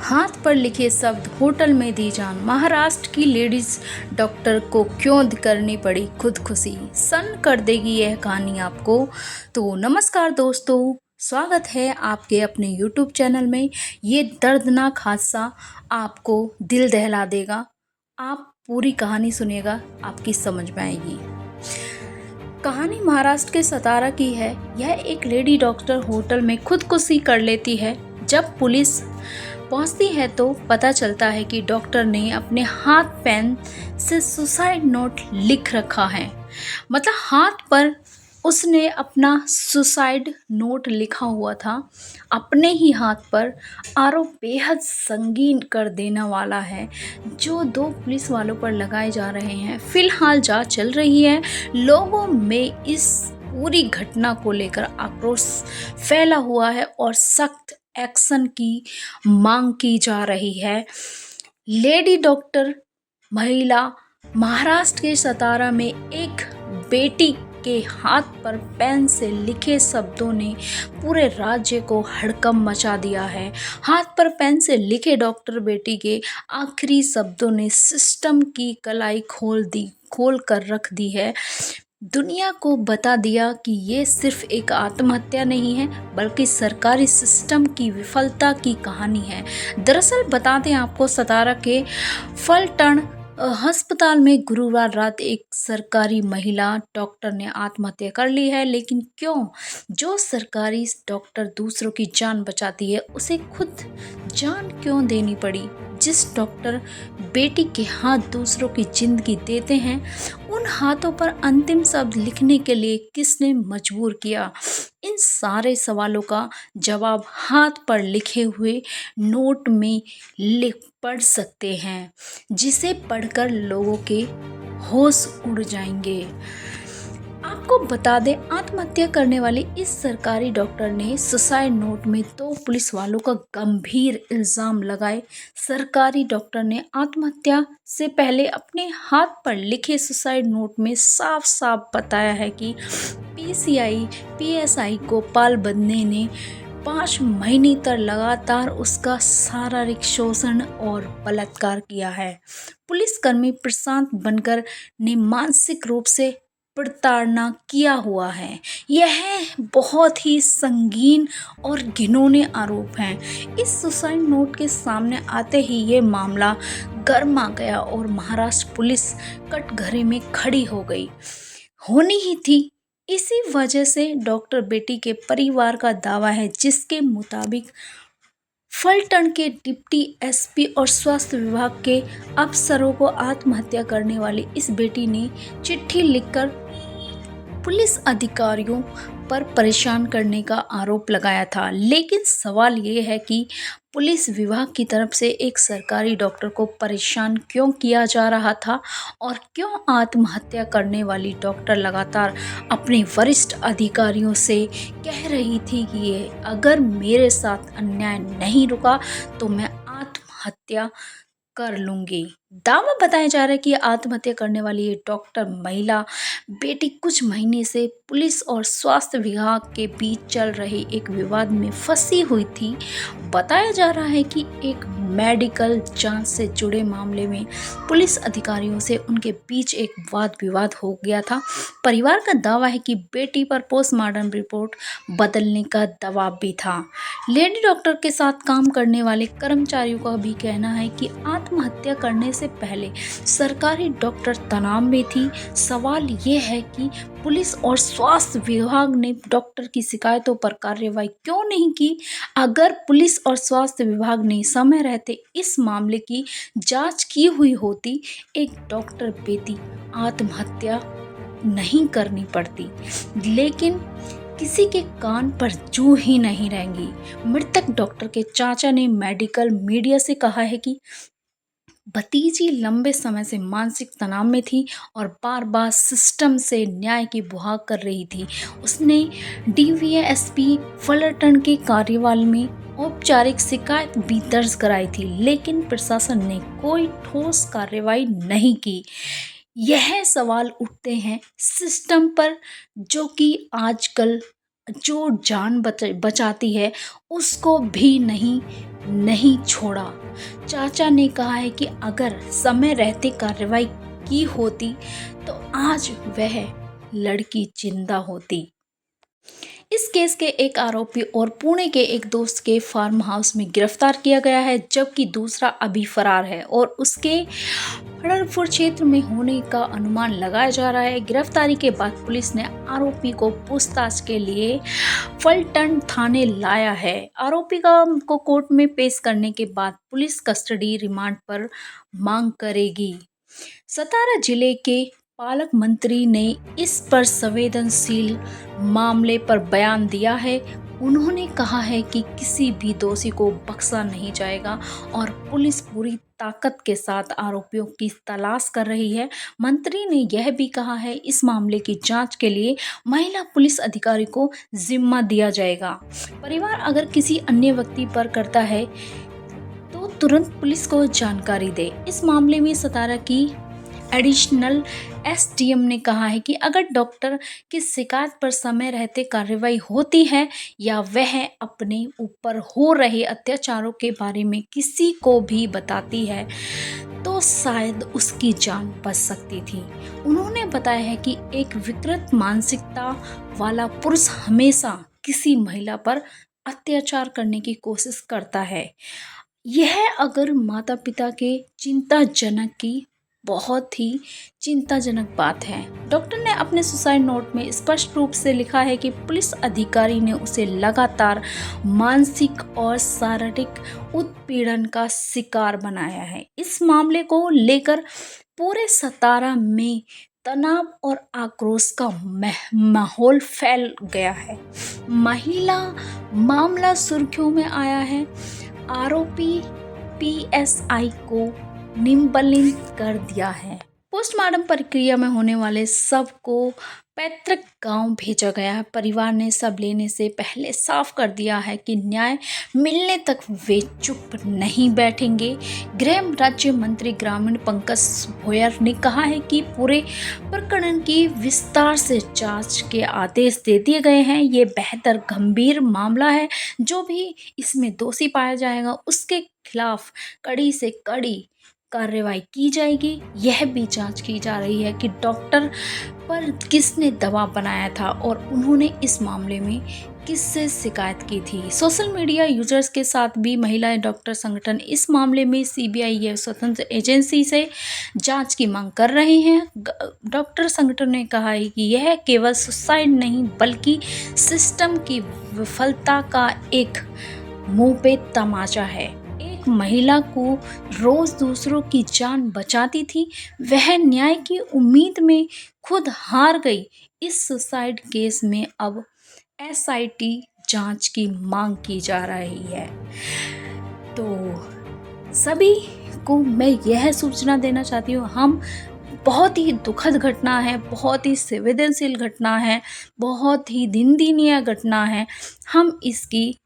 हाथ पर लिखे शब्द होटल में दी जान। महाराष्ट्र की लेडीज डॉक्टर को क्यों करनी पड़ी खुदकुशी, सन कर देगी यह कहानी आपको। तो नमस्कार दोस्तों, स्वागत है आपके अपने YouTube चैनल में। ये दर्दनाक हादसा आपको दिल दहला देगा। आप पूरी कहानी सुनिएगा, आपकी समझ में आएगी। कहानी महाराष्ट्र के सतारा की है। यह एक लेडी डॉक्टर होटल में खुदकुशी कर लेती है। जब पुलिस पहुंचती है तो पता चलता है कि डॉक्टर ने अपने हाथ पेन से सुसाइड नोट लिख रखा है। मतलब हाथ पर उसने अपना सुसाइड नोट लिखा हुआ था अपने ही हाथ पर। आरोप बेहद संगीन कर देने वाला है जो 2 पुलिस वालों पर लगाए जा रहे हैं। फिलहाल जांच चल रही है। लोगों में इस पूरी घटना को लेकर आक्रोश फैला हुआ है और सख्त एक्शन की मांग की जा रही है। लेडी डॉक्टर महिला महाराष्ट्र के सतारा में एक बेटी के हाथ पर पेन से लिखे शब्दों ने पूरे राज्य को हड़कंप मचा दिया है। हाथ पर पेन से लिखे डॉक्टर बेटी के आखिरी शब्दों ने सिस्टम की कलाई खोल कर रख दी है। दुनिया को बता दिया कि ये सिर्फ एक आत्महत्या नहीं है, बल्कि सरकारी सिस्टम की विफलता की कहानी है। दरअसल बता दें आपको, सतारा के फलटण अस्पताल में गुरुवार रात एक सरकारी महिला डॉक्टर ने आत्महत्या कर ली है। लेकिन क्यों? जो सरकारी डॉक्टर दूसरों की जान बचाती है, उसे खुद जान क्यों देनी पड़ी? जिस डॉक्टर बेटी के हाथ दूसरों की जिंदगी देते हैं, उन हाथों पर अंतिम शब्द लिखने के लिए किसने मजबूर किया? इन सारे सवालों का जवाब हाथ पर लिखे हुए नोट में लिख पढ़ सकते हैं, जिसे पढ़कर लोगों के होश उड़ जाएंगे। आपको बता दें, आत्महत्या करने वाले इस सरकारी डॉक्टर ने सुसाइड नोट में 2 पुलिस वालों का गंभीर इल्जाम लगाए। सरकारी डॉक्टर ने आत्महत्या से पहले अपने हाथ पर लिखे सुसाइड नोट में साफ साफ बताया है कि पीएसआई गोपाल बंदे ने 5 महीने तक लगातार उसका शारीरिक शोषण और बलात्कार किया है। पुलिसकर्मी प्रशांत बनकर ने मानसिक रूप से प्रताड़ना किया हुआ है। यह बहुत ही संगीन और घिनौने आरोप हैं। इस सुसाइड नोट के सामने आते ही ये मामला गर्मा गया और महाराष्ट्र पुलिस कटघरे में खड़ी हो गई। होनी ही थी। इसी वजह से डॉक्टर बेटी के परिवार का दावा है, जिसके मुताबिक फलटण के डिप्टी एसपी और स्वास्थ्य विभाग के अफसरों को आत्महत्या करने वाली इस बेटी ने चिट्ठी लिखकर पुलिस अधिकारियों पर परेशान करने का आरोप लगाया था। लेकिन सवाल ये है कि पुलिस विभाग की तरफ से एक सरकारी डॉक्टर को परेशान क्यों किया जा रहा था और क्यों आत्महत्या करने वाली डॉक्टर लगातार अपने वरिष्ठ अधिकारियों से कह रही थी कि ये अगर मेरे साथ अन्याय नहीं रुका तो मैं आत्महत्या कर लूंगी। दावा बताया जा रहा है कि आत्महत्या करने वाली ये डॉक्टर महिला बेटी कुछ महीने से पुलिस और स्वास्थ्य विभाग के बीच चल रहे एक विवाद में फंसी हुई थी। बताया जा रहा है कि एक मेडिकल जांच से जुड़े मामले में पुलिस अधिकारियों से उनके बीच एक वाद विवाद हो गया था। परिवार का दावा है कि बेटी पर पोस्टमार्टम रिपोर्ट बदलने का दबाव भी था। लेडी डॉक्टर के साथ काम करने वाले कर्मचारियों का भी कहना है कि आत्महत्या करने से पहले सरकारी डॉक्टर तनाव में थी। सवाल ये है कि पुलिस और स्वास्थ्य विभाग ने डॉक्टर की शिकायतों पर कार्रवाई क्यों नहीं की? अगर पुलिस और स्वास्थ्य विभाग ने समय रहते इस मामले की जांच की हुई होती, एक डॉक्टर बेटी आत्महत्या नहीं करनी पड़ती। लेकिन किसी के कान पर जू ही नहीं रहेंगी। मृतक डॉक्टर के चाचा ने मेडिकल मीडिया से कहा है कि भतीजी लंबे समय से मानसिक तनाव में थी और बार बार सिस्टम से न्याय की गुहार कर रही थी। उसने डीवाईएसपी फलटण के कार्यवाही में औपचारिक शिकायत भी दर्ज कराई थी, लेकिन प्रशासन ने कोई ठोस कार्रवाई नहीं की। यह सवाल उठते हैं सिस्टम पर, जो कि आजकल जो जान बचाती है उसको भी नहीं नहीं छोड़ा। चाचा ने कहा है कि अगर समय रहते कार्रवाई की होती तो आज वह लड़की जिंदा होती। इस केस के एक आरोपी और पुणे के एक दोस्त के फार्म हाउस में गिरफ्तार किया गया है, जबकि दूसरा अभी फरार है और उसके फड़रपुर क्षेत्र में होने का अनुमान लगाया जा रहा है। गिरफ्तारी के बाद पुलिस ने आरोपी को पूछताछ के लिए फलटण थाने लाया है। आरोपी को कोर्ट में पेश करने के बाद पुलिस कस्टडी रिमांड पर मांग करेगी। सतारा जिले के पालक मंत्री ने इस पर संवेदनशील मामले पर बयान दिया है। उन्होंने कहा है कि किसी भी दोषी को बख्शा नहीं जाएगा और पुलिस पूरी ताकत के साथ आरोपियों की तलाश कर रही है। मंत्री ने यह भी कहा है इस मामले की जांच के लिए महिला पुलिस अधिकारी को जिम्मा दिया जाएगा। परिवार अगर किसी अन्य व्यक्ति पर करता है तो तुरंत पुलिस को जानकारी दे। इस मामले में सतारा की एडिशनल एसडीएम ने कहा है कि अगर डॉक्टर की शिकायत पर समय रहते कार्रवाई होती है या वह अपने ऊपर हो रहे अत्याचारों के बारे में किसी को भी बताती है तो शायद उसकी जान बच सकती थी। उन्होंने बताया है कि एक विकृत मानसिकता वाला पुरुष हमेशा किसी महिला पर अत्याचार करने की कोशिश करता है। यह अगर माता पिता के चिंताजनक की बहुत ही चिंताजनक बात है। डॉक्टर ने अपने सुसाइड नोट में स्पष्ट रूप से लिखा है कि पुलिस अधिकारी ने उसे लगातार मानसिक और शारीरिक उत्पीड़न का शिकार बनाया है। इस मामले को लेकर पूरे सतारा में तनाव और आक्रोश का माहौल फैल गया है। महिला मामला सुर्खियों में आया है। आरोपी पीएसआई को निलंबित कर दिया है। पोस्टमार्टम प्रक्रिया में होने वाले शव को पैतृक गांव भेजा गया है। परिवार ने शव लेने से पहले साफ कर दिया है कि न्याय मिलने तक वे चुप नहीं बैठेंगे। गृह राज्य मंत्री ग्रामीण पंकज भोयर ने कहा है कि पूरे प्रकरण की विस्तार से जांच के आदेश दे दिए गए हैं। ये बेहद गंभीर मामला है। जो भी इसमें दोषी पाया जाएगा उसके खिलाफ कड़ी से कड़ी कार्रवाई की जाएगी। यह भी जांच की जा रही है कि डॉक्टर पर किसने दबाव बनाया था और उन्होंने इस मामले में किससे शिकायत की थी। सोशल मीडिया यूजर्स के साथ भी महिला डॉक्टर संगठन इस मामले में सीबीआई या स्वतंत्र एजेंसी से जांच की मांग कर रहे हैं। डॉक्टर संगठन ने कहा है कि यह केवल सुसाइड नहीं बल्कि सिस्टम की विफलता का एक मुंह पे तमाचा है। महिला को रोज दूसरों की जान बचाती थी, वह न्याय की उम्मीद में खुद हार गई। इस सुसाइड केस में अब एसआईटी जांच की मांग की जा रही है। तो सभी को मैं यह सूचना देना चाहती हूँ, हम बहुत ही दुखद घटना है, बहुत ही संवेदनशील घटना है, बहुत ही निंदनीय घटना है। हम इसकी